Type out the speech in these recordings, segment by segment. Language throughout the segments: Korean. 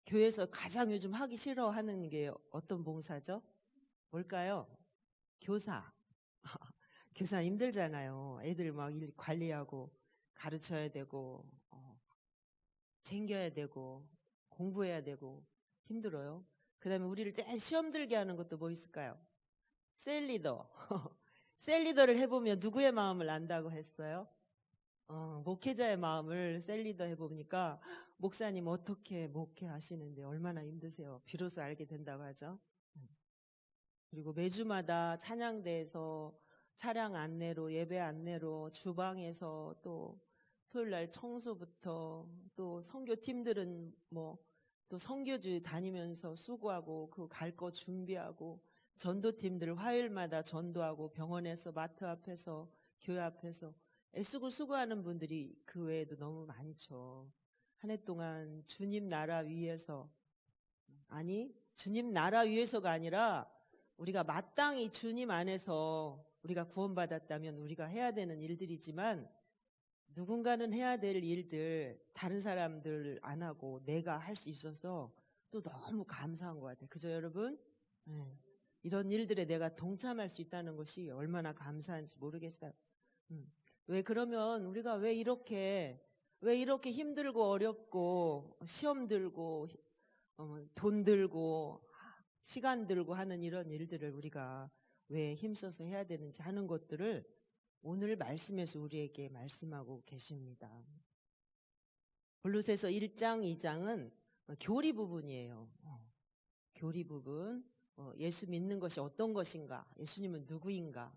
교회에서 가장 요즘 하기 싫어하는 게 어떤 봉사죠? 뭘까요? 교사. 교사 힘들잖아요. 애들 막 일 관리하고 가르쳐야 되고 챙겨야 되고 공부해야 되고 힘들어요. 그 다음에 우리를 제일 시험 들게 하는 것도 뭐 있을까요? 셀리더. 셀리더를 해보면 누구의 마음을 안다고 했어요? 목회자의 마음을 셀리더 해보니까 목사님 어떻게 목회하시는데 얼마나 힘드세요? 비로소 알게 된다고 하죠. 그리고 매주마다 찬양대에서 차량 안내로 예배 안내로 주방에서 또 토요일날 청소부터 또 선교팀들은 뭐 또 선교지 다니면서 수고하고 그 갈 거 준비하고 전도팀들 화요일마다 전도하고 병원에서 마트 앞에서 교회 앞에서 애쓰고 수고하는 분들이 그 외에도 너무 많죠. 한 해 동안 주님 나라 위에서 주님 나라 위에서가 아니라 우리가 마땅히 주님 안에서 우리가 구원받았다면 우리가 해야 되는 일들이지만 누군가는 해야 될 일들 다른 사람들 안 하고 내가 할 수 있어서 또 너무 감사한 것 같아요. 그죠 여러분? 네. 이런 일들에 내가 동참할 수 있다는 것이 얼마나 감사한지 모르겠어요. 왜 그러면 우리가 왜 이렇게 힘들고 어렵고 시험 들고 돈 들고 시간 들고 하는 이런 일들을 우리가 왜 힘써서 해야 되는지 하는 것들을 오늘 말씀에서 우리에게 말씀하고 계십니다. 골로새서 1장, 2장은 교리 부분이에요. 교리 부분, 예수 믿는 것이 어떤 것인가, 예수님은 누구인가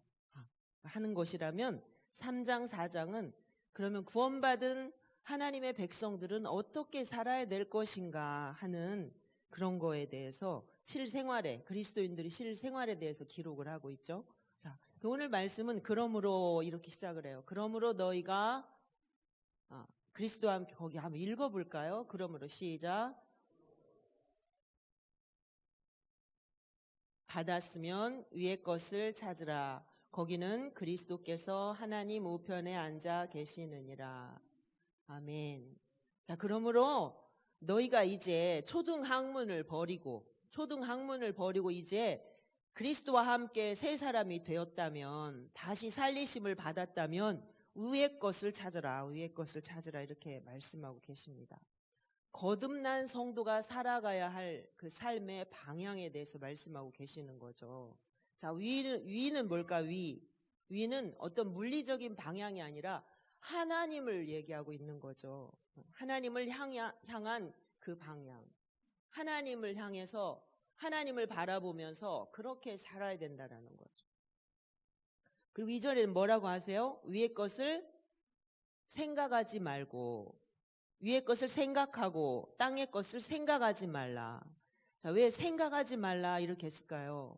하는 것이라면 3장, 4장은 그러면 구원받은 하나님의 백성들은 어떻게 살아야 될 것인가 하는 그런 거에 대해서 실생활에 그리스도인들이 실생활에 대해서 기록을 하고 있죠. 자, 오늘 말씀은 그러므로 이렇게 시작을 해요. 그러므로 너희가 그리스도와 함께 거기 한번 읽어볼까요? 그러므로 시작. 받았으면 위의 것을 찾으라. 거기는 그리스도께서 하나님 우편에 앉아 계시느니라. 아멘. 자, 그러므로 너희가 이제 초등학문을 버리고 이제 그리스도와 함께 새 사람이 되었다면, 다시 살리심을 받았다면 위의 것을 찾으라, 위의 것을 찾으라 이렇게 말씀하고 계십니다. 거듭난 성도가 살아가야 할 그 삶의 방향에 대해서 말씀하고 계시는 거죠. 자, 위는 뭘까? 위는 어떤 물리적인 방향이 아니라 하나님을 얘기하고 있는 거죠. 하나님을 향한 그 방향. 하나님을 향해서 하나님을 바라보면서 그렇게 살아야 된다는 거죠. 그리고 이전에는 뭐라고 하세요? 위의 것을 생각하지 말고, 위의 것을 생각하고 땅의 것을 생각하지 말라. 자, 왜 생각하지 말라 이렇게 했을까요?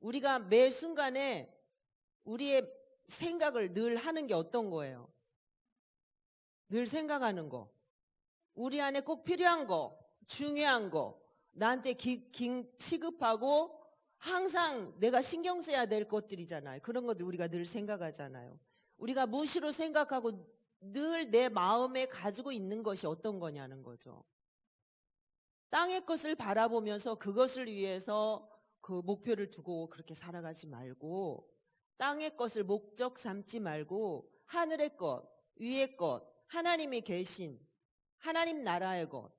우리가 매 순간에 우리의 생각을 늘 하는 게 어떤 거예요? 늘 생각하는 거. 우리 안에 꼭 필요한 거, 중요한 거, 나한테 시급하고 항상 내가 신경 써야 될 것들이잖아요. 그런 것들 우리가 늘 생각하잖아요. 우리가 무시로 생각하고 늘 내 마음에 가지고 있는 것이 어떤 거냐는 거죠. 땅의 것을 바라보면서 그것을 위해서 그 목표를 두고 그렇게 살아가지 말고, 땅의 것을 목적 삼지 말고 하늘의 것, 위의 것, 하나님이 계신 하나님 나라의 것,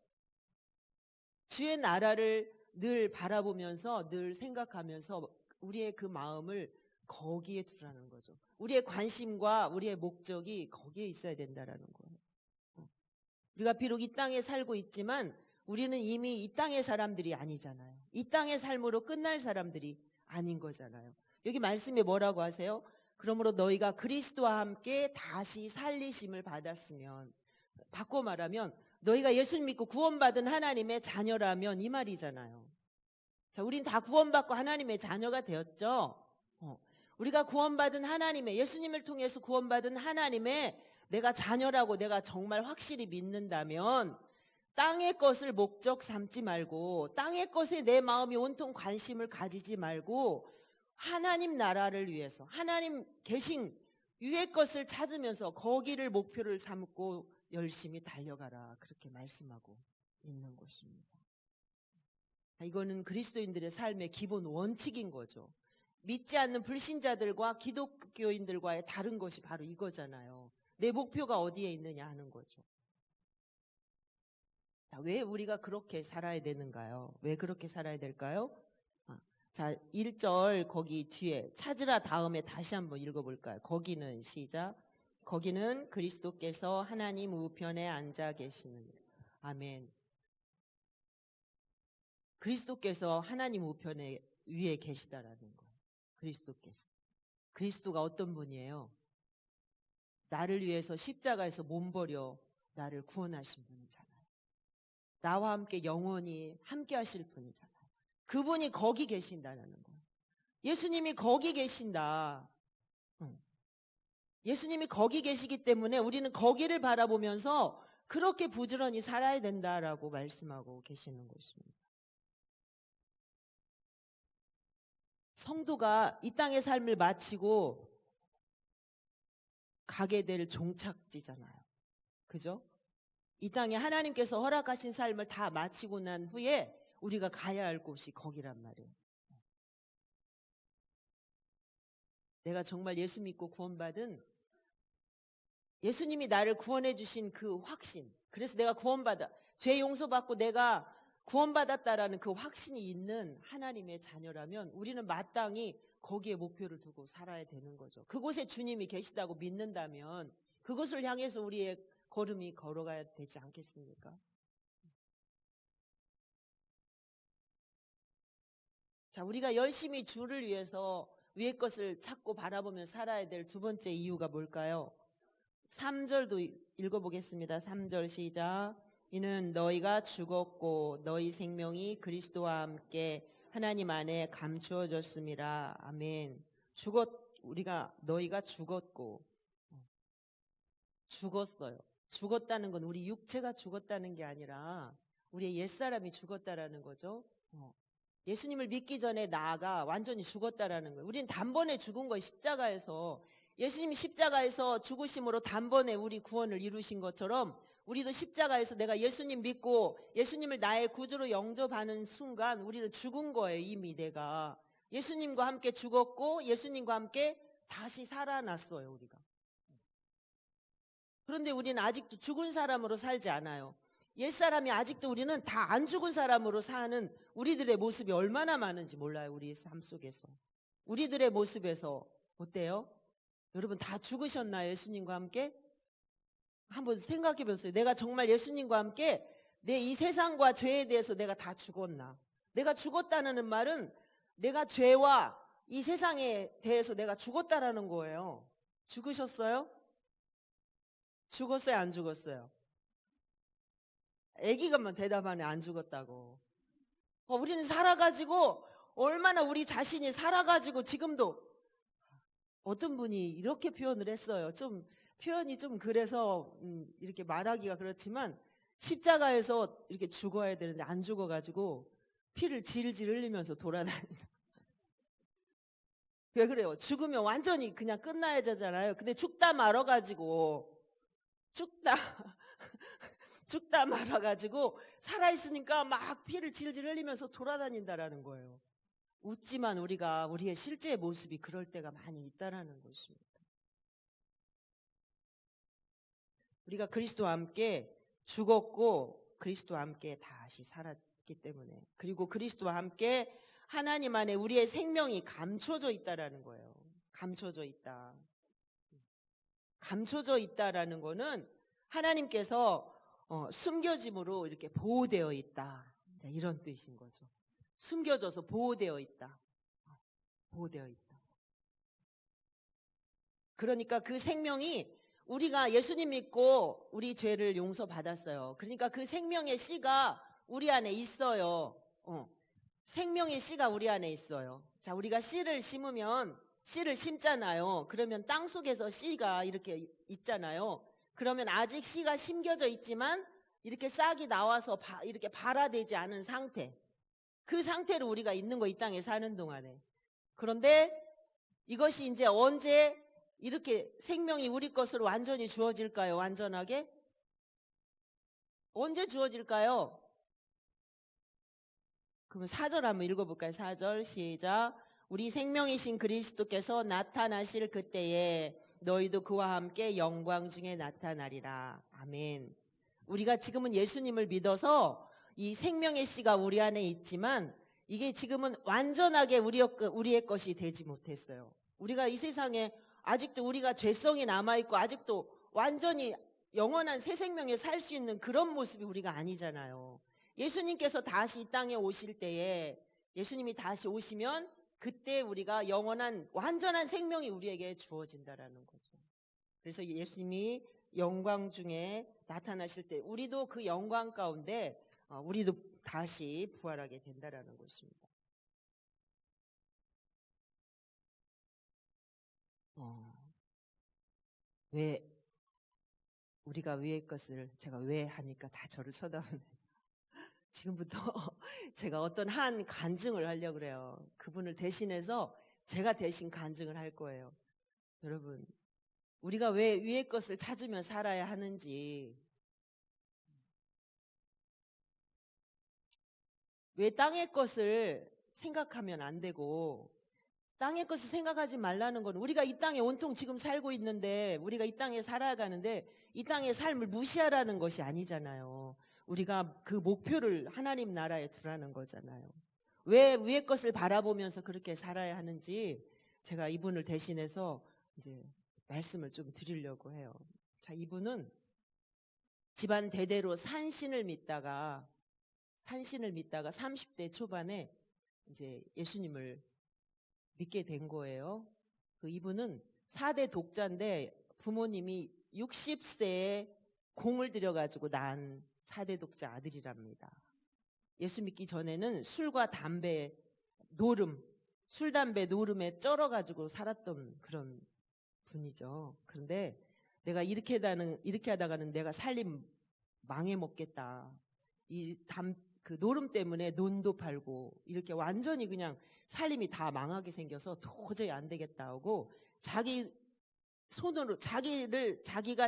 주의 나라를 늘 바라보면서 늘 생각하면서 우리의 그 마음을 거기에 두라는 거죠. 우리의 관심과 우리의 목적이 거기에 있어야 된다라는 거예요. 우리가 비록 이 땅에 살고 있지만 우리는 이미 이 땅의 사람들이 아니잖아요. 이 땅의 삶으로 끝날 사람들이 아닌 거잖아요. 여기 말씀에 뭐라고 하세요? 그러므로 너희가 그리스도와 함께 다시 살리심을 받았으면, 바꿔 말하면 너희가 예수 믿고 구원받은 하나님의 자녀라면 이 말이잖아요. 자, 우린 다 구원받고 하나님의 자녀가 되었죠. 우리가 구원받은 하나님의, 예수님을 통해서 구원받은 하나님의 내가 자녀라고 내가 정말 확실히 믿는다면 땅의 것을 목적 삼지 말고, 땅의 것에 내 마음이 온통 관심을 가지지 말고 하나님 나라를 위해서 하나님 계신 위의 것을 찾으면서 거기를 목표를 삼고 열심히 달려가라, 그렇게 말씀하고 있는 것입니다. 이거는 그리스도인들의 삶의 기본 원칙인 거죠. 믿지 않는 불신자들과 기독교인들과의 다른 것이 바로 이거잖아요. 내 목표가 어디에 있느냐 하는 거죠. 왜 우리가 그렇게 살아야 되는가요? 왜 그렇게 살아야 될까요? 자, 1절 거기 뒤에 찾으라 다음에 다시 한번 읽어볼까요? 거기는 시작. 거기는 그리스도께서 하나님 우편에 앉아 계시는. 아멘. 그리스도께서 하나님 우편에 위에 계시다라는 거예요. 그리스도께서. 그리스도가 어떤 분이에요? 나를 위해서 십자가에서 몸 버려 나를 구원하신 분이잖아요. 나와 함께 영원히 함께 하실 분이잖아요. 그분이 거기 계신다는 거예요. 예수님이 거기 계신다. 예수님이 거기 계시기 때문에 우리는 거기를 바라보면서 그렇게 부지런히 살아야 된다라고 말씀하고 계시는 것입니다. 성도가 이 땅의 삶을 마치고 가게 될 종착지잖아요. 그죠? 이 땅에 하나님께서 허락하신 삶을 다 마치고 난 후에 우리가 가야 할 곳이 거기란 말이에요. 내가 정말 예수 믿고 구원받은 예수님이 나를 구원해 주신 그 확신, 그래서 내가 구원받아 죄 용서받고 내가 구원받았다라는 그 확신이 있는 하나님의 자녀라면 우리는 마땅히 거기에 목표를 두고 살아야 되는 거죠. 그곳에 주님이 계시다고 믿는다면 그곳을 향해서 우리의 걸음이 걸어가야 되지 않겠습니까? 자, 우리가 열심히 주를 위해서 위의 것을 찾고 바라보며 살아야 될 두 번째 이유가 뭘까요? 3절도 읽어보겠습니다. 3절 시작. 이는 너희가 죽었고 너희 생명이 그리스도와 함께 하나님 안에 감추어졌음이라. 아멘. 너희가 죽었고 죽었어요. 죽었다는 건 우리 육체가 죽었다는 게 아니라 우리의 옛사람이 죽었다라는 거죠. 예수님을 믿기 전에 나가 완전히 죽었다라는 거예요. 우리는 단번에 죽은 거예요. 십자가에서. 예수님이 십자가에서 죽으심으로 단번에 우리 구원을 이루신 것처럼 우리도 십자가에서 내가 예수님 믿고 예수님을 나의 구주로 영접하는 순간 우리는 죽은 거예요. 이미 내가. 예수님과 함께 죽었고 예수님과 함께 다시 살아났어요. 우리가. 그런데 우리는 아직도 죽은 사람으로 살지 않아요. 옛사람이 아직도 우리는 다 안 죽은 사람으로 사는 우리들의 모습이 얼마나 많은지 몰라요. 우리 삶 속에서. 우리들의 모습에서 어때요? 여러분 다 죽으셨나요? 예수님과 함께? 한번 생각해 보세요. 내가 정말 예수님과 함께 내 이 세상과 죄에 대해서 내가 다 죽었나? 내가 죽었다는 말은 내가 죄와 이 세상에 대해서 내가 죽었다라는 거예요. 죽으셨어요? 죽었어요? 안 죽었어요? 애기가만 대답하네. 안 죽었다고. 우리는 살아가지고 얼마나 우리 자신이 살아가지고 지금도 어떤 분이 이렇게 표현을 했어요. 좀 표현이 좀 그래서 이렇게 말하기가 그렇지만 십자가에서 이렇게 죽어야 되는데 안 죽어가지고 피를 질질 흘리면서 돌아다닌다. 왜 그래요? 죽으면 완전히 그냥 끝나야 되잖아요. 근데 죽다 말아가지고 죽다 말아가지고 살아있으니까 막 피를 질질 흘리면서 돌아다닌다라는 거예요. 웃지만 우리의 실제 모습이 그럴 때가 많이 있다라는 것입니다. 우리가 그리스도와 함께 죽었고 그리스도와 함께 다시 살았기 때문에, 그리고 그리스도와 함께 하나님 안에 우리의 생명이 감춰져 있다라는 거예요. 감춰져 있다. 감춰져 있다라는 거는 하나님께서 숨겨짐으로 이렇게 보호되어 있다. 이런 뜻인 거죠. 숨겨져서 보호되어 있다. 보호되어 있다. 그러니까 그 생명이 우리가 예수님 믿고 우리 죄를 용서받았어요. 그러니까 그 생명의 씨가 우리 안에 있어요. 생명의 씨가 우리 안에 있어요. 자, 우리가 씨를 심으면 씨를 심잖아요. 그러면 땅 속에서 씨가 이렇게 있잖아요. 그러면 아직 씨가 심겨져 있지만 이렇게 싹이 나와서 이렇게 발화되지 않은 상태. 그 상태로 우리가 있는 거, 이 땅에 사는 동안에. 그런데 이것이 이제 언제 이렇게 생명이 우리 것으로 완전히 주어질까요? 완전하게? 언제 주어질까요? 그러면 4절 한번 읽어볼까요? 4절 시작. 우리 생명이신 그리스도께서 나타나실 그때에 너희도 그와 함께 영광 중에 나타나리라. 아멘. 우리가 지금은 예수님을 믿어서 이 생명의 씨가 우리 안에 있지만 이게 지금은 완전하게 우리의 것이 되지 못했어요. 우리가 이 세상에 아직도 우리가 죄성이 남아있고 아직도 완전히 영원한 새 생명에 살 수 있는 그런 모습이 우리가 아니잖아요. 예수님께서 다시 이 땅에 오실 때에 예수님이 다시 오시면 그때 우리가 영원한 완전한 생명이 우리에게 주어진다라는 거죠. 그래서 예수님이 영광 중에 나타나실 때 우리도 그 영광 가운데 우리도 다시 부활하게 된다라는 것입니다. 왜 우리가 위의 것을 제가 왜 하니까 다 저를 쳐다보네. 지금부터 제가 어떤 한 간증을 하려고 그래요. 그분을 대신해서 제가 대신 간증을 할 거예요. 여러분, 우리가 왜 위의 것을 찾으며 살아야 하는지, 왜 땅의 것을 생각하면 안 되고 땅의 것을 생각하지 말라는 건 우리가 이 땅에 온통 지금 살고 있는데 우리가 이 땅에 살아가는데 이 땅의 삶을 무시하라는 것이 아니잖아요. 우리가 그 목표를 하나님 나라에 두라는 거잖아요. 왜 위의 것을 바라보면서 그렇게 살아야 하는지 제가 이분을 대신해서 이제 말씀을 좀 드리려고 해요. 자, 이분은 집안 대대로 산신을 믿다가 30대 초반에 이제 예수님을 믿게 된 거예요. 이분은 4대 독자인데 부모님이 60세에 공을 들여가지고 낳은 4대 독자 아들이랍니다. 예수 믿기 전에는 술과 담배, 노름, 술, 담배, 노름에 쩔어가지고 살았던 그런 분이죠. 그런데 내가 이렇게 하다가는 내가 살림 망해먹겠다. 그 노름 때문에 논도 팔고 이렇게 완전히 그냥 살림이 다 망하게 생겨서 도저히 안 되겠다 하고 자기가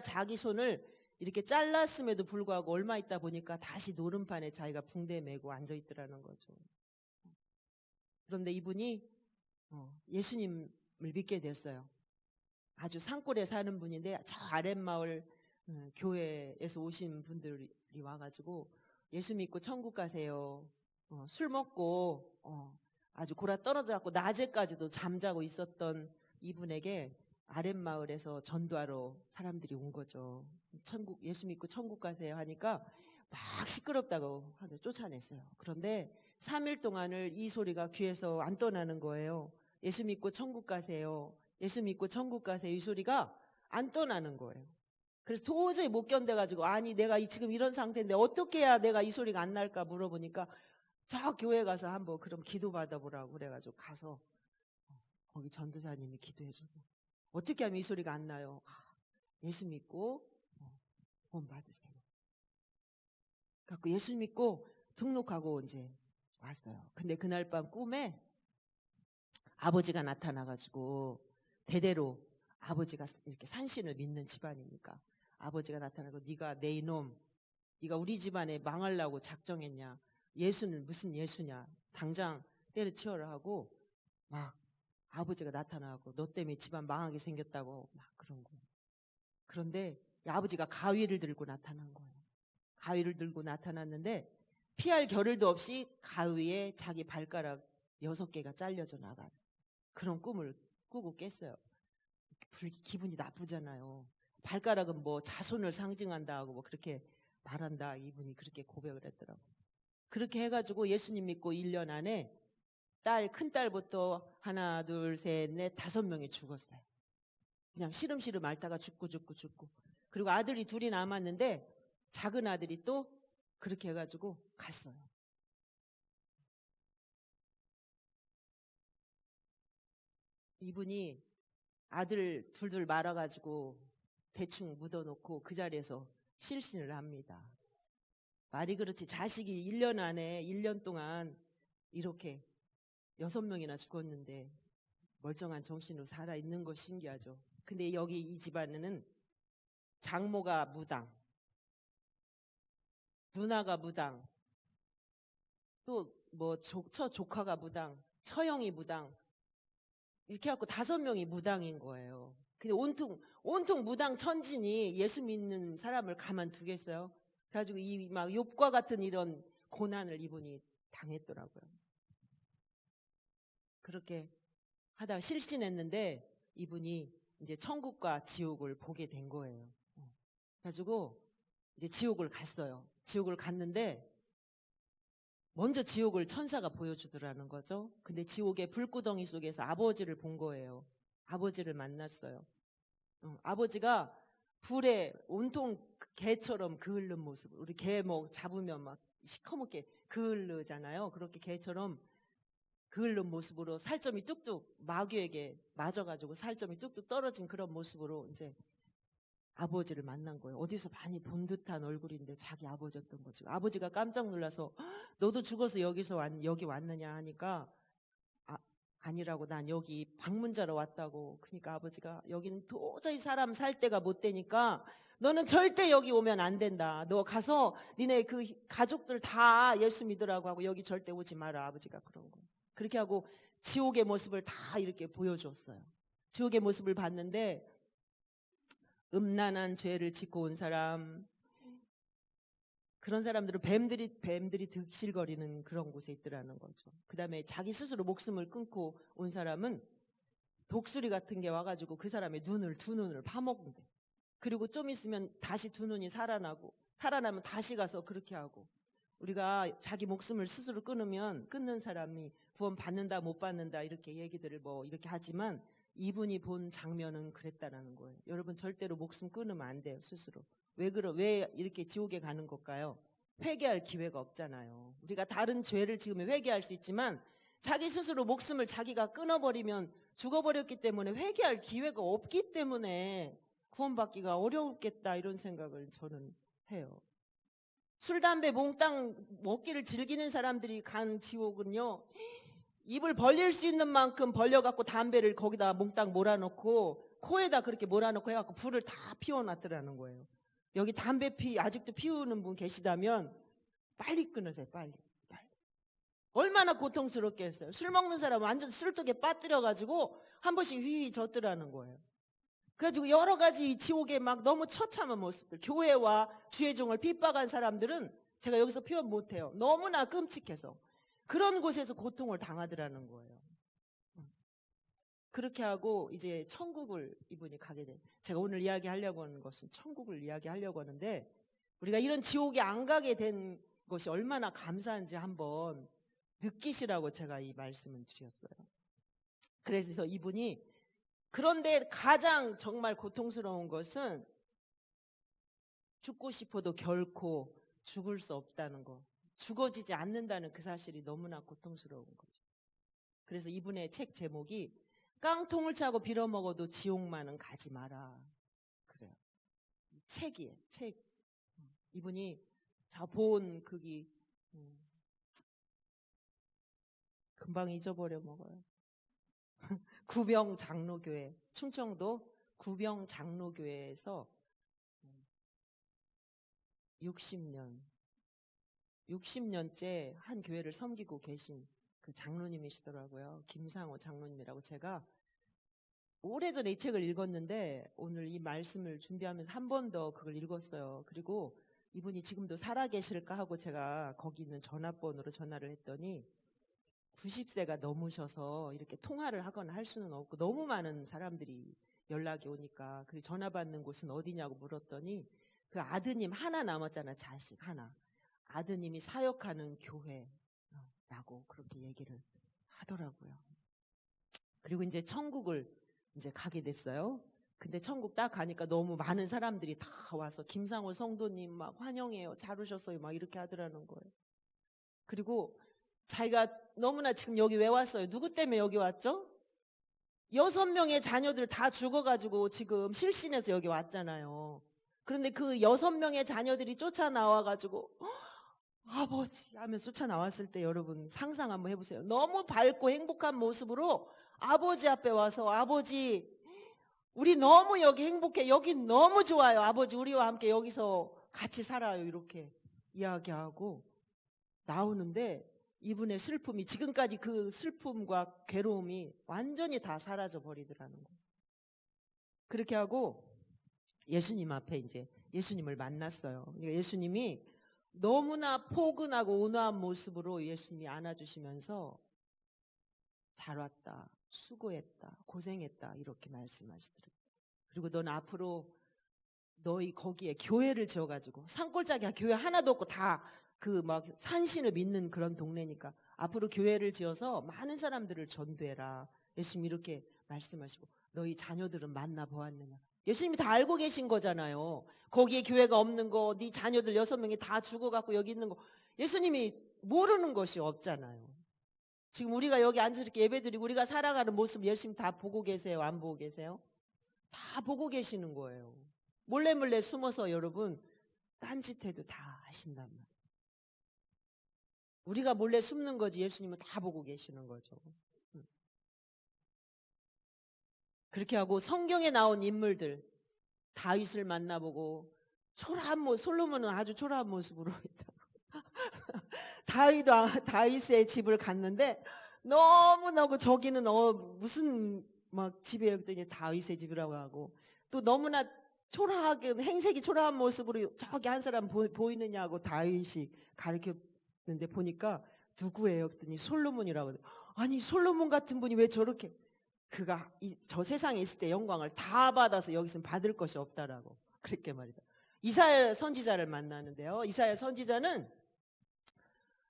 자기 손을 이렇게 잘랐음에도 불구하고 얼마 있다 보니까 다시 노름판에 자기가 붕대 메고 앉아 있더라는 거죠. 그런데 이분이 예수님을 믿게 됐어요. 아주 산골에 사는 분인데 저 아랫마을 교회에서 오신 분들이 와가지고 예수 믿고 천국 가세요. 술 먹고 아주 골아 떨어져갖고 낮에까지도 잠자고 있었던 이분에게 아랫마을에서 전도하러 사람들이 온 거죠. 예수 믿고 천국 가세요 하니까 막 시끄럽다고 쫓아냈어요. 그런데 3일 동안을 이 소리가 귀에서 안 떠나는 거예요. 예수 믿고 천국 가세요. 예수 믿고 천국 가세요. 이 소리가 안 떠나는 거예요. 그래서 도저히 못 견뎌가지고 아니 내가 지금 이런 상태인데 어떻게 해야 내가 이 소리가 안 날까 물어보니까 저 교회 가서 한번 그럼 기도 받아보라고 그래가지고 가서 거기 전도사님이 기도해주고 어떻게 하면 이 소리가 안 나요? 예수 믿고 구원 받으세요. 그래서 예수 믿고 등록하고 이제 왔어요. 근데 그날 밤 꿈에 아버지가 나타나가지고 대대로 아버지가 이렇게 산신을 믿는 집안이니까 아버지가 나타나고 네가 내 이놈 네가 우리 집안에 망하려고 작정했냐 예수는 무슨 예수냐 당장 때려치워라 하고 막 아버지가 나타나고 너 때문에 집안 망하게 생겼다고 막 그런 거예요. 그런데 아버지가 가위를 들고 나타난 거예요. 가위를 들고 나타났는데 피할 겨를도 없이 가위에 자기 발가락 6개가 잘려져 나간 그런 꿈을 꾸고 깼어요. 기분이 나쁘잖아요. 발가락은 뭐 자손을 상징한다 하고 뭐 그렇게 말한다. 이분이 그렇게 고백을 했더라고요. 그렇게 해가지고 예수님 믿고 1년 안에 큰딸부터 하나, 둘, 셋, 넷, 5명이 죽었어요. 그냥 시름시름 앓다가 죽고. 그리고 아들이 2이 남았는데 작은 아들이 또 그렇게 해가지고 갔어요. 이분이 아들 둘 말아가지고 대충 묻어놓고 그 자리에서 실신을 합니다. 말이 그렇지 자식이 1년 동안 이렇게 6명이나 죽었는데 멀쩡한 정신으로 살아있는 거 신기하죠. 근데 여기 이 집안에는 장모가 무당, 누나가 무당, 또 조카가 무당, 처형이 무당, 이렇게 해갖고 5명이 무당인 거예요. 근데 온통 무당 천진이 예수 믿는 사람을 가만두겠어요? 그래가지고 이 막 욥과 같은 이런 고난을 이분이 당했더라고요. 그렇게 하다가 실신했는데 이분이 이제 천국과 지옥을 보게 된 거예요. 그래가지고 이제 지옥을 갔어요. 지옥을 갔는데 먼저 지옥을 천사가 보여주더라는 거죠. 근데 지옥의 불구덩이 속에서 아버지를 본 거예요. 아버지를 만났어요. 아버지가 불에 온통 개처럼 그을는 모습. 우리 개 뭐 잡으면 막 시커멓게 그을르잖아요. 그렇게 개처럼 그을는 모습으로 살점이 뚝뚝 마귀에게 맞아가지고 살점이 뚝뚝 떨어진 그런 모습으로 이제 아버지를 만난 거예요. 어디서 많이 본 듯한 얼굴인데 자기 아버지였던 거죠. 아버지가 깜짝 놀라서 너도 죽어서 여기 왔느냐 하니까 아니라고, 난 여기 방문자로 왔다고. 그러니까 아버지가 여기는 도저히 사람 살 데가 못 되니까 너는 절대 여기 오면 안 된다. 너 가서 니네 그 가족들 다 예수 믿으라고 하고 여기 절대 오지 마라. 아버지가 그런 거예요. 그렇게 하고 지옥의 모습을 다 이렇게 보여줬어요. 지옥의 모습을 봤는데 음란한 죄를 짓고 온 사람, 그런 사람들은 뱀들이 득실거리는 그런 곳에 있더라는 거죠. 그 다음에 자기 스스로 목숨을 끊고 온 사람은 독수리 같은 게 와가지고 그 사람의 두 눈을 파먹는데, 그리고 좀 있으면 다시 두 눈이 살아나면 다시 가서 그렇게 하고. 우리가 자기 목숨을 스스로 끊는 사람이 구원 받는다 못 받는다 이렇게 얘기들을 이렇게 하지만 이분이 본 장면은 그랬다라는 거예요. 여러분 절대로 목숨 끊으면 안 돼요. 스스로. 왜 이렇게 지옥에 가는 걸까요? 회개할 기회가 없잖아요. 우리가 다른 죄를 지으면 회개할 수 있지만 자기 스스로 목숨을 자기가 끊어버리면 죽어버렸기 때문에 회개할 기회가 없기 때문에 구원받기가 어려웠겠다 이런 생각을 저는 해요. 술, 담배, 몽땅 먹기를 즐기는 사람들이 간 지옥은요, 입을 벌릴 수 있는 만큼 벌려갖고 담배를 거기다 몽땅 몰아넣고 코에다 그렇게 몰아넣고 해갖고 불을 다 피워놨더라는 거예요. 여기 담배 아직도 피우는 분 계시다면 빨리 끊으세요. 빨리. 얼마나 고통스럽겠어요. 술 먹는 사람은 완전 술독에 빠뜨려가지고 한 번씩 휘휘 젖더라는 거예요. 그래가지고 여러 가지 지옥의 막 너무 처참한 모습들, 교회와 주의 종을 핍박한 사람들은 제가 여기서 표현 못해요. 너무나 끔찍해서 그런 곳에서 고통을 당하더라는 거예요. 그렇게 하고 이제 천국을 이분이 가게 돼. 제가 오늘 이야기하려고 하는 것은 천국을 이야기하려고 하는데, 우리가 이런 지옥에 안 가게 된 것이 얼마나 감사한지 한번 느끼시라고 제가 이 말씀을 드렸어요. 그래서 이분이, 그런데 가장 정말 고통스러운 것은 죽고 싶어도 결코 죽을 수 없다는 거, 죽어지지 않는다는 그 사실이 너무나 고통스러운 거죠. 그래서 이분의 책 제목이 깡통을 차고 빌어먹어도 지옥만은 가지 마라. 그래요. 책이에요. 책. 이분이 본 그기 금방 잊어버려 먹어요. 구병 장로교회, 충청도 구병 장로교회에서 60년째 한 교회를 섬기고 계신 그 장로님이시더라고요. 김상호 장로님이라고. 제가 오래전에 이 책을 읽었는데 오늘 이 말씀을 준비하면서 한 번 더 그걸 읽었어요. 그리고 이분이 지금도 살아계실까 하고 제가 거기 있는 전화번호로 전화를 했더니 90세가 넘으셔서 이렇게 통화를 하거나 할 수는 없고 너무 많은 사람들이 연락이 오니까, 그 전화 받는 곳은 어디냐고 물었더니 그 아드님 하나 남았잖아, 자식 하나. 아드님이 사역하는 교회라고 그렇게 얘기를 하더라고요. 그리고 이제 천국을 이제 가게 됐어요. 근데 천국 딱 가니까 너무 많은 사람들이 다 와서 김상호 성도님 막 환영해요, 잘 오셨어요, 막 이렇게 하더라는 거예요. 그리고 자기가 너무나 지금 여기 왜 왔어요? 누구 때문에 여기 왔죠? 6명의 자녀들 다 죽어가지고 지금 실신해서 여기 왔잖아요. 그런데 그 6명의 자녀들이 쫓아나와가지고 아버지 하면서 쫓아나왔을 때 여러분 상상 한번 해보세요. 너무 밝고 행복한 모습으로 아버지 앞에 와서, 아버지 우리 너무 여기 행복해, 여기 너무 좋아요, 아버지 우리와 함께 여기서 같이 살아요, 이렇게 이야기하고 나오는데 이분의 슬픔이, 지금까지 그 슬픔과 괴로움이 완전히 다 사라져 버리더라는 거예요. 그렇게 하고 예수님 앞에 이제 예수님을 만났어요. 그러니까 예수님이 너무나 포근하고 온화한 모습으로 예수님이 안아주시면서 잘 왔다, 수고했다, 고생했다 이렇게 말씀하시더라고요. 그리고 넌 앞으로 너희 거기에 교회를 지어가지고, 산골짜기야 교회 하나도 없고 다 그 막 산신을 믿는 그런 동네니까 앞으로 교회를 지어서 많은 사람들을 전도해라. 예수님이 이렇게 말씀하시고, 너희 자녀들은 만나보았느냐. 예수님이 다 알고 계신 거잖아요. 거기에 교회가 없는 거, 네 자녀들 6명이 다 죽어갖고 여기 있는 거 예수님이 모르는 것이 없잖아요. 지금 우리가 여기 앉아서 이렇게 예배드리고 우리가 살아가는 모습 예수님 다 보고 계세요? 안 보고 계세요? 다 보고 계시는 거예요. 몰래 몰래 숨어서 여러분 딴짓해도 다 아신단 말이에요. 우리가 몰래 숨는 거지 예수님은 다 보고 계시는 거죠. 그렇게 하고 성경에 나온 인물들 다윗을 만나보고 초라한 모습, 솔로몬은 아주 초라한 모습으로 다윗의 집을 갔는데 너무너무 저기는 무슨 막 집에 했더니 다윗의 집이라고 하고, 또 너무나 초라하게 행색이 초라한 모습으로 저기 한 사람 보이느냐고 다윗이 가르쳤는데 보니까 누구예요? 그랬더니 솔로몬이라고. 아니 솔로몬 같은 분이 왜 저렇게, 그가 저 세상에 있을 때 영광을 다 받아서 여기서는 받을 것이 없다라고 그렇게 말이다. 이사야 선지자를 만나는데요. 이사야 선지자는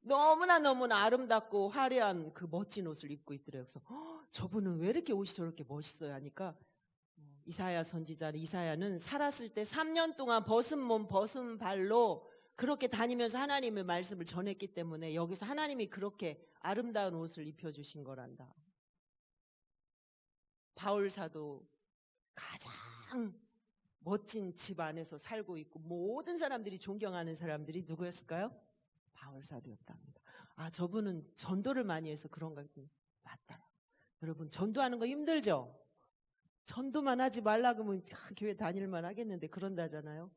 너무나 아름답고 화려한 그 멋진 옷을 입고 있더래요. 그래서 저분은 왜 이렇게 옷이 저렇게 멋있어요 하니까, 이사야 선지자는, 이사야는 살았을 때 3년 동안 벗은 몸 벗은 발로 그렇게 다니면서 하나님의 말씀을 전했기 때문에 여기서 하나님이 그렇게 아름다운 옷을 입혀주신 거란다. 바울 사도 가장 멋진 집 안에서 살고 있고 모든 사람들이 존경하는 사람들이 누구였을까요? 바울 사도였답니다. 아, 저분은 전도를 많이 해서 그런가 했더니 맞다. 여러분 전도하는 거 힘들죠? 전도만 하지 말라 그러면 교회 다닐만 하겠는데 그런다잖아요.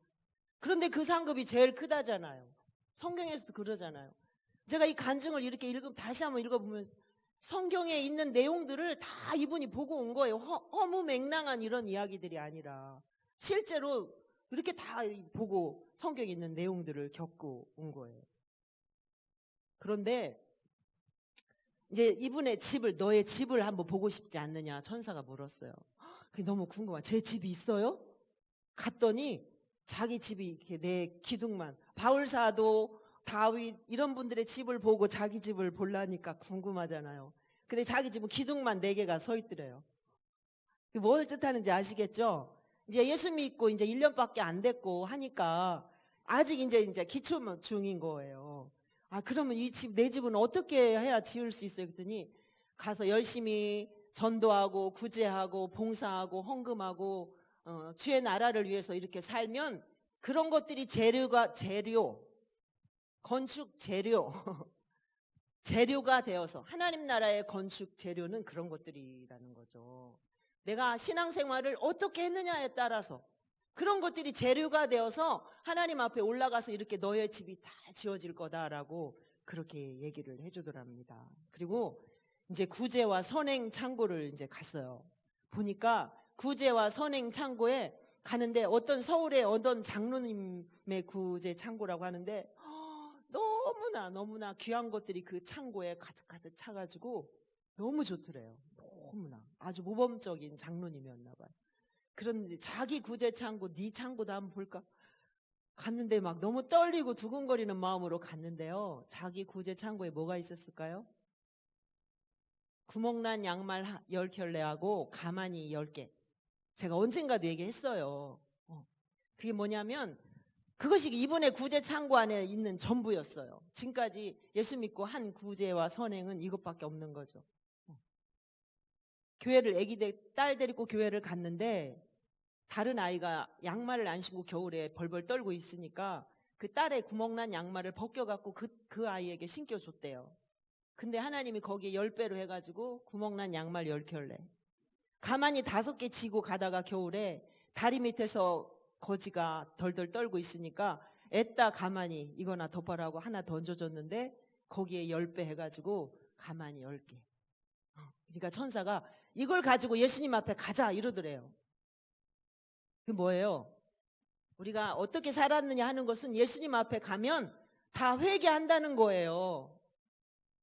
그런데 그 상급이 제일 크다잖아요. 성경에서도 그러잖아요. 제가 이 간증을 이렇게 다시 한번 읽어보면 성경에 있는 내용들을 다 이분이 보고 온 거예요. 허무맹랑한 이런 이야기들이 아니라 실제로 이렇게 다 보고 성경에 있는 내용들을 겪고 온 거예요. 그런데 이제 이분의 집을, 너의 집을 한번 보고 싶지 않느냐 천사가 물었어요. 그게 너무 궁금해. 제 집이 있어요? 갔더니 자기 집이 이렇게 내 기둥만, 바울 사도, 다윗 이런 분들의 집을 보고 자기 집을 보려니까 궁금하잖아요. 근데 자기 집은 기둥만 4개가 서 있더래요. 뭘 뜻하는지 아시겠죠? 이제 예수 믿고 이제 1년밖에 안 됐고 하니까 아직 이제 기초 중인 거예요. 아, 그러면 이 집, 내 집은 어떻게 해야 지을 수 있어요? 그랬더니 가서 열심히 전도하고 구제하고 봉사하고 헌금하고 주의 나라를 위해서 이렇게 살면 그런 것들이 건축 재료가 되어서, 하나님 나라의 건축 재료는 그런 것들이라는 거죠. 내가 신앙생활을 어떻게 했느냐에 따라서 그런 것들이 재료가 되어서 하나님 앞에 올라가서 이렇게 너의 집이 다 지어질 거다라고 그렇게 얘기를 해주더랍니다. 그리고 이제 구제와 선행 창고를 이제 갔어요. 보니까 구제와 선행 창고에 가는데 어떤 서울의 어떤 장로님의 구제 창고라고 하는데 너무나 귀한 것들이 그 창고에 가득 차가지고 너무 좋더래요. 너무나 아주 모범적인 장로님이었나 봐요. 그런데 자기 구제 창고, 네 창고도 한번 볼까? 갔는데 막 너무 떨리고 두근거리는 마음으로 갔는데요. 자기 구제 창고에 뭐가 있었을까요? 구멍난 양말 10켤레하고 가마니 10개. 제가 언젠가도 얘기했어요. 그게 뭐냐면 그것이 이분의 구제 창고 안에 있는 전부였어요. 지금까지 예수 믿고 한 구제와 선행은 이것밖에 없는 거죠. 교회를 딸 데리고 교회를 갔는데 다른 아이가 양말을 안 신고 겨울에 벌벌 떨고 있으니까 그 딸의 구멍난 양말을 벗겨갖고 그 아이에게 신겨줬대요. 근데 하나님이 거기에 10배로 해가지고 구멍난 양말 10켤레, 가만히 5개 지고 가다가 겨울에 다리 밑에서 거지가 덜덜 떨고 있으니까 애따 가만히 이거나 덮어라고 하나 던져줬는데 거기에 10배 해가지고 가만히 10개. 그러니까 천사가 이걸 가지고 예수님 앞에 가자 이러더래요. 그게 뭐예요? 우리가 어떻게 살았느냐 하는 것은 예수님 앞에 가면 다 회개한다는 거예요.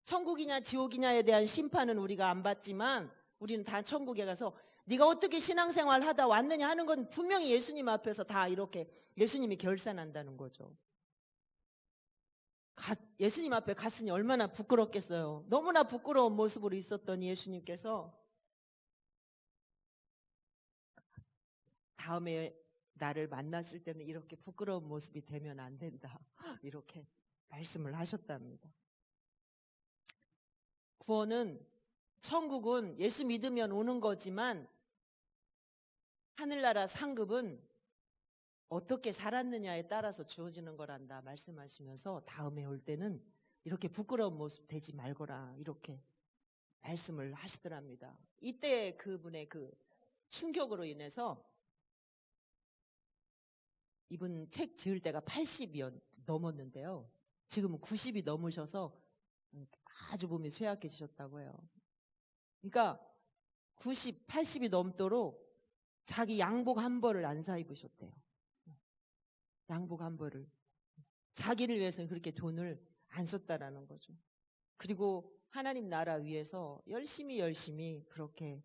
천국이냐 지옥이냐에 대한 심판은 우리가 안 받지만 우리는 다 천국에 가서 네가 어떻게 신앙생활 하다 왔느냐 하는 건 분명히 예수님 앞에서 다 이렇게 예수님이 결산한다는 거죠. 예수님 앞에 갔으니 얼마나 부끄럽겠어요. 너무나 부끄러운 모습으로 있었던 예수님께서 다음에 나를 만났을 때는 이렇게 부끄러운 모습이 되면 안 된다. 이렇게 말씀을 하셨답니다. 구원은, 천국은 예수 믿으면 오는 거지만 하늘나라 상급은 어떻게 살았느냐에 따라서 주어지는 거란다 말씀하시면서 다음에 올 때는 이렇게 부끄러운 모습 되지 말거라 이렇게 말씀을 하시더랍니다. 이때 그분의 그 충격으로 인해서 이분 책 지을 때가 80이 넘었는데요. 지금은 90이 넘으셔서 아주 몸이 쇠약해지셨다고 해요. 그러니까 90, 80이 넘도록 자기 양복 한 벌을 안 사 입으셨대요. 양복 한 벌을. 자기를 위해서는 그렇게 돈을 안 썼다라는 거죠. 그리고 하나님 나라 위해서 열심히 그렇게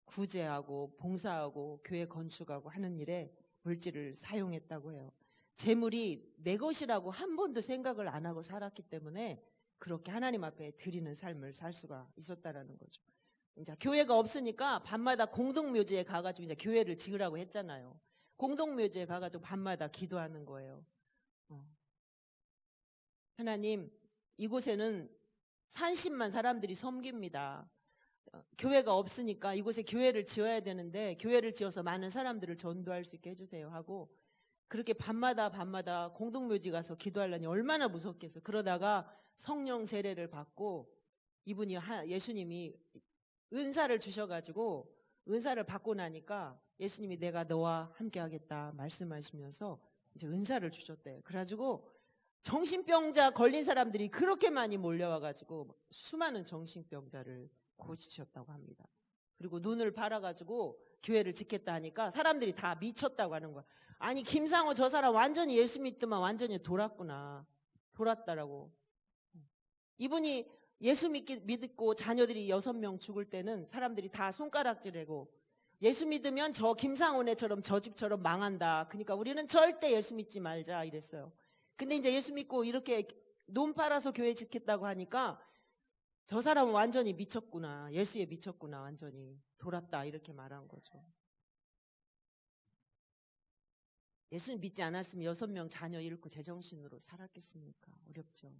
구제하고 봉사하고 교회 건축하고 하는 일에 물질을 사용했다고 해요. 재물이 내 것이라고 한 번도 생각을 안 하고 살았기 때문에 그렇게 하나님 앞에 드리는 삶을 살 수가 있었다라는 거죠. 이제 교회가 없으니까 밤마다 공동묘지에 가가지고 이제 교회를 지으라고 했잖아요. 공동묘지에 가가지고 밤마다 기도하는 거예요. 하나님, 이곳에는 산신만 사람들이 섬깁니다. 교회가 없으니까 이곳에 교회를 지어야 되는데 교회를 지어서 많은 사람들을 전도할 수 있게 해주세요 하고 그렇게 밤마다 공동묘지 가서 기도하려니 얼마나 무섭겠어요. 그러다가 성령 세례를 받고 이분이 예수님이 은사를 주셔가지고 은사를 받고 나니까 예수님이 내가 너와 함께 하겠다 말씀하시면서 이제 은사를 주셨대요. 그래가지고 정신병자 걸린 사람들이 그렇게 많이 몰려와가지고 수많은 정신병자를 고치셨다고 합니다. 그리고 눈을 팔아가지고 교회를 짓겠다 하니까 사람들이 다 미쳤다고 하는 거야. 아니 김상호 저 사람 완전히 예수 믿더만 완전히 돌았구나. 돌았다라고. 이분이 예수 믿고 자녀들이 6명 죽을 때는 사람들이 다 손가락질하고 예수 믿으면 저 김상훈애처럼 저 집처럼 망한다. 그러니까 우리는 절대 예수 믿지 말자 이랬어요. 근데 이제 예수 믿고 이렇게 논 팔아서 교회 짓겠다고 하니까 저 사람은 완전히 미쳤구나. 예수에 미쳤구나. 완전히 돌았다. 이렇게 말한 거죠. 예수 믿지 않았으면 6명 자녀 잃고 제정신으로 살았겠습니까? 어렵죠.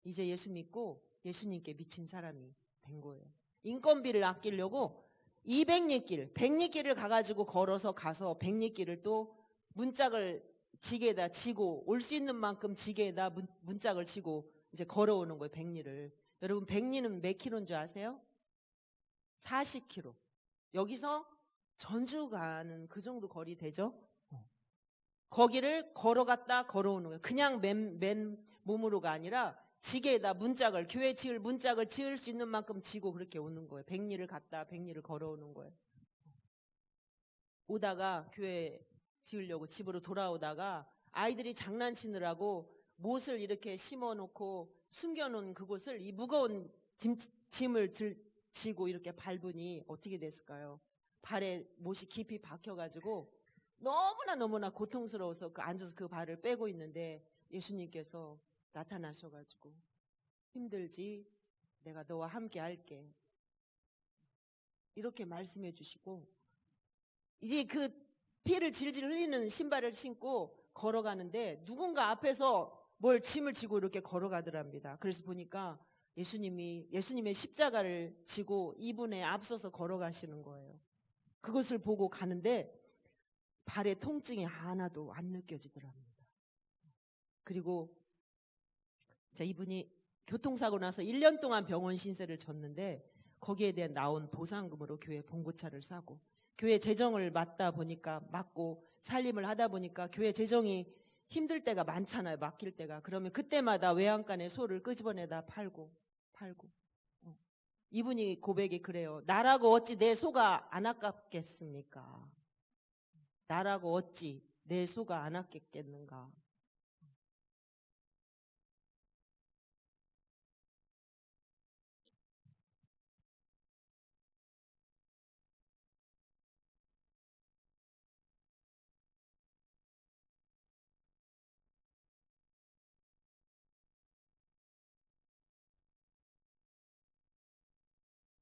이제 예수 믿고 예수님께 미친 사람이 된 거예요. 인건비를 아끼려고 200리길, 100리길을 가가지고 걸어서 가서 100리길을 또 문짝을 지게에다 지고 올 수 있는 만큼 지게에다 문짝을 치고 이제 걸어오는 거예요. 100리를. 여러분 100리는 몇 킬로인 줄 아세요? 40km. 여기서 전주 가는 그 정도 거리 되죠? 거기를 걸어갔다 걸어오는 거예요. 그냥 맨 몸으로가 아니라 지게에다 문짝을 교회 지을 문짝을 지을 수 있는 만큼 지고 그렇게 오는 거예요. 100리를 갔다 100리를 걸어오는 거예요. 오다가 교회 지으려고 집으로 돌아오다가 아이들이 장난치느라고 못을 이렇게 심어놓고 숨겨놓은 그곳을 이 무거운 짐을 지고 이렇게 밟으니 어떻게 됐을까요? 발에 못이 깊이 박혀가지고 너무나 고통스러워서 앉아서 그 발을 빼고 있는데 예수님께서 나타나셔가지고 힘들지? 내가 너와 함께 할게. 이렇게 말씀해 주시고 이제 그 피를 질질 흘리는 신발을 신고 걸어가는데 누군가 앞에서 뭘 짐을 지고 이렇게 걸어가더랍니다. 그래서 보니까 예수님의 십자가를 지고 이분에 앞서서 걸어가시는 거예요. 그것을 보고 가는데 발에 통증이 하나도 안 느껴지더랍니다. 그리고 이분이 교통사고 나서 1년 동안 병원 신세를 졌는데 거기에 대한 나온 보상금으로 교회 봉고차를 사고 교회 재정을 맡고 살림을 하다 보니까 교회 재정이 힘들 때가 많잖아요. 맡길 때가. 그러면 그때마다 외양간에 소를 끄집어내다 팔고. 이분이 고백이 그래요. 나라고 어찌 내 소가 안 아깝겠습니까? 나라고 어찌 내 소가 안 아깝겠는가?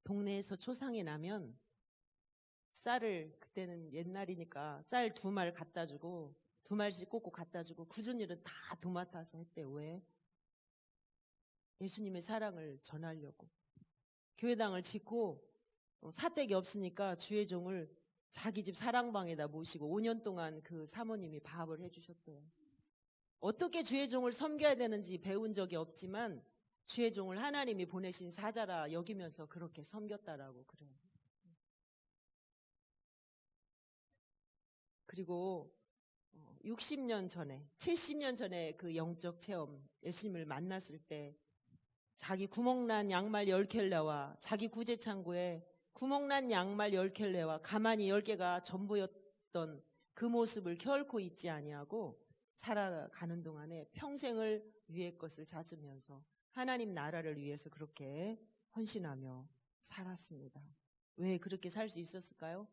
동네에서 초상이 나면 쌀을, 그때는 옛날이니까 쌀 2말 갖다 주고 2말씩 꼭꼭 갖다 주고 굳은 일은 다 도맡아서 했대요. 왜? 예수님의 사랑을 전하려고. 교회당을 짓고 사택이 없으니까 주의 종을 자기 집 사랑방에다 모시고 5년 동안 그 사모님이 밥을 해주셨대요. 어떻게 주의 종을 섬겨야 되는지 배운 적이 없지만 주의 종을 하나님이 보내신 사자라 여기면서 그렇게 섬겼다라고 그래요. 그리고 60년 전에, 70년 전에 그 영적 체험, 예수님을 만났을 때 자기 구멍난 양말 10켤레와 자기 구제창고에 구멍난 양말 10켤레와 가만히 10개가 전부였던 그 모습을 결코 잊지 아니하고 살아가는 동안에 평생을 위의 것을 찾으면서 하나님 나라를 위해서 그렇게 헌신하며 살았습니다. 왜 그렇게 살 수 있었을까요?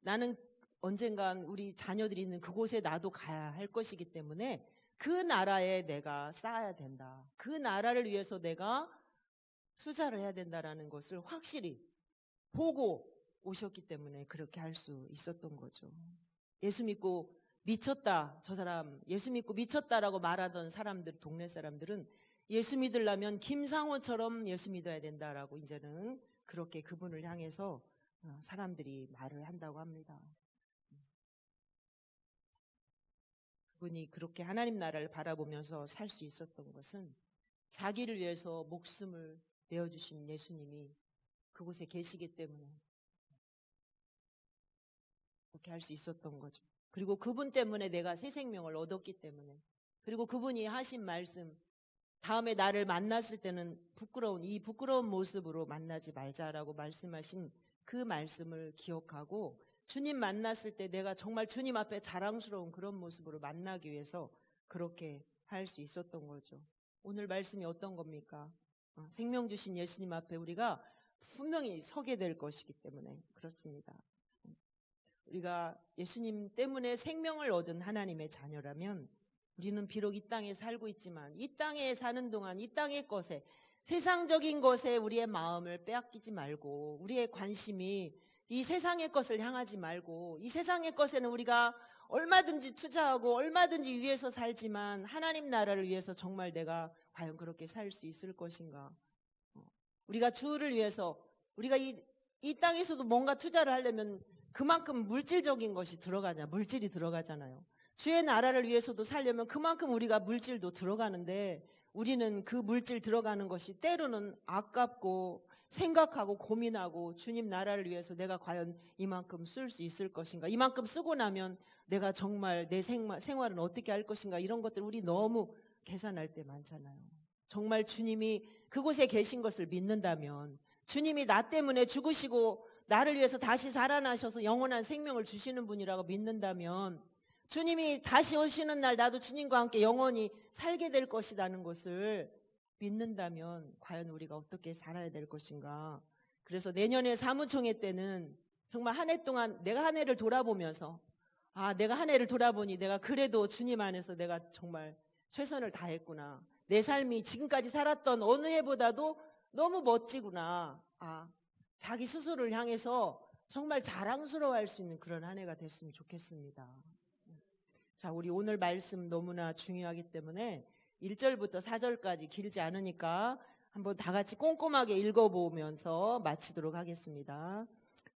나는 언젠간 우리 자녀들이 있는 그곳에 나도 가야 할 것이기 때문에 그 나라에 내가 쌓아야 된다. 그 나라를 위해서 내가 투자를 해야 된다라는 것을 확실히 보고 오셨기 때문에 그렇게 할 수 있었던 거죠. 예수 믿고 미쳤다. 저 사람 예수 믿고 미쳤다라고 말하던 사람들, 동네 사람들은 예수 믿으려면 김상호처럼 예수 믿어야 된다라고 이제는 그렇게 그분을 향해서 사람들이 말을 한다고 합니다. 그분이 그렇게 하나님 나라를 바라보면서 살 수 있었던 것은 자기를 위해서 목숨을 내어주신 예수님이 그곳에 계시기 때문에 그렇게 할 수 있었던 거죠. 그리고 그분 때문에 내가 새 생명을 얻었기 때문에, 그리고 그분이 하신 말씀, 다음에 나를 만났을 때는 이 부끄러운 모습으로 만나지 말자라고 말씀하신 그 말씀을 기억하고 주님 만났을 때 내가 정말 주님 앞에 자랑스러운 그런 모습으로 만나기 위해서 그렇게 할 수 있었던 거죠. 오늘 말씀이 어떤 겁니까? 생명 주신 예수님 앞에 우리가 분명히 서게 될 것이기 때문에 그렇습니다. 우리가 예수님 때문에 생명을 얻은 하나님의 자녀라면 우리는 비록 이 땅에 살고 있지만 이 땅에 사는 동안 이 땅의 것에, 세상적인 것에 우리의 마음을 빼앗기지 말고 우리의 관심이 이 세상의 것을 향하지 말고, 이 세상의 것에는 우리가 얼마든지 투자하고 얼마든지 위해서 살지만 하나님 나라를 위해서 정말 내가 과연 그렇게 살 수 있을 것인가? 우리가 주를 위해서, 우리가 이 땅에서도 뭔가 투자를 하려면 그만큼 물질적인 것이 물질이 들어가잖아요. 주의 나라를 위해서도 살려면 그만큼 우리가 물질도 들어가는데 우리는 그 물질 들어가는 것이 때로는 아깝고 생각하고 고민하고, 주님 나라를 위해서 내가 과연 이만큼 쓸 수 있을 것인가, 이만큼 쓰고 나면 내가 정말 내 생활은 어떻게 할 것인가, 이런 것들 우리 너무 계산할 때 많잖아요. 정말 주님이 그곳에 계신 것을 믿는다면, 주님이 나 때문에 죽으시고 나를 위해서 다시 살아나셔서 영원한 생명을 주시는 분이라고 믿는다면, 주님이 다시 오시는 날 나도 주님과 함께 영원히 살게 될 것이라는 것을 믿는다면 과연 우리가 어떻게 살아야 될 것인가. 그래서 내년에 사무총회 때는 정말 한 해 동안 내가 한 해를 돌아보면서, 내가 한 해를 돌아보니 내가 그래도 주님 안에서 내가 정말 최선을 다했구나, 내 삶이 지금까지 살았던 어느 해보다도 너무 멋지구나, 자기 스스로를 향해서 정말 자랑스러워할 수 있는 그런 한 해가 됐으면 좋겠습니다. 자, 우리 오늘 말씀 너무나 중요하기 때문에 1절부터 4절까지 길지 않으니까 한번 다 같이 꼼꼼하게 읽어보면서 마치도록 하겠습니다.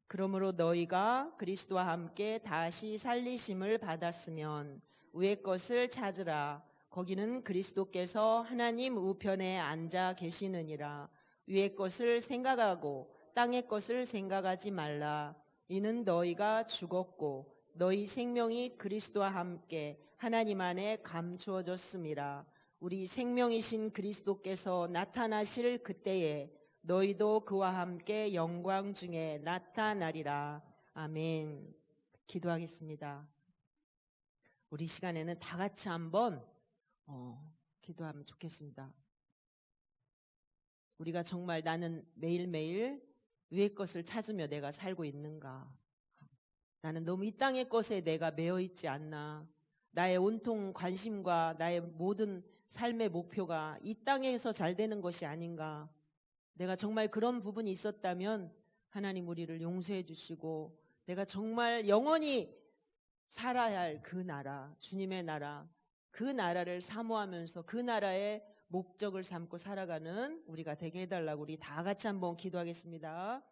그러므로 너희가 그리스도와 함께 다시 살리심을 받았으면 위의 것을 찾으라. 거기는 그리스도께서 하나님 우편에 앉아 계시느니라. 위의 것을 생각하고 땅의 것을 생각하지 말라. 이는 너희가 죽었고 너희 생명이 그리스도와 함께 하나님 안에 감추어졌음이라. 우리 생명이신 그리스도께서 나타나실 그때에 너희도 그와 함께 영광 중에 나타나리라. 아멘. 기도하겠습니다. 우리 시간에는 다 같이 한번 기도하면 좋겠습니다. 우리가 정말 나는 매일매일 위의 것을 찾으며 내가 살고 있는가? 나는 너무 이 땅의 것에 내가 매여 있지 않나? 나의 온통 관심과 나의 모든 삶의 목표가 이 땅에서 잘 되는 것이 아닌가? 내가 정말 그런 부분이 있었다면 하나님 우리를 용서해 주시고 내가 정말 영원히 살아야 할 그 나라, 주님의 나라, 그 나라를 사모하면서 그 나라의 목적을 삼고 살아가는 우리가 되게 해달라고 우리 다 같이 한번 기도하겠습니다.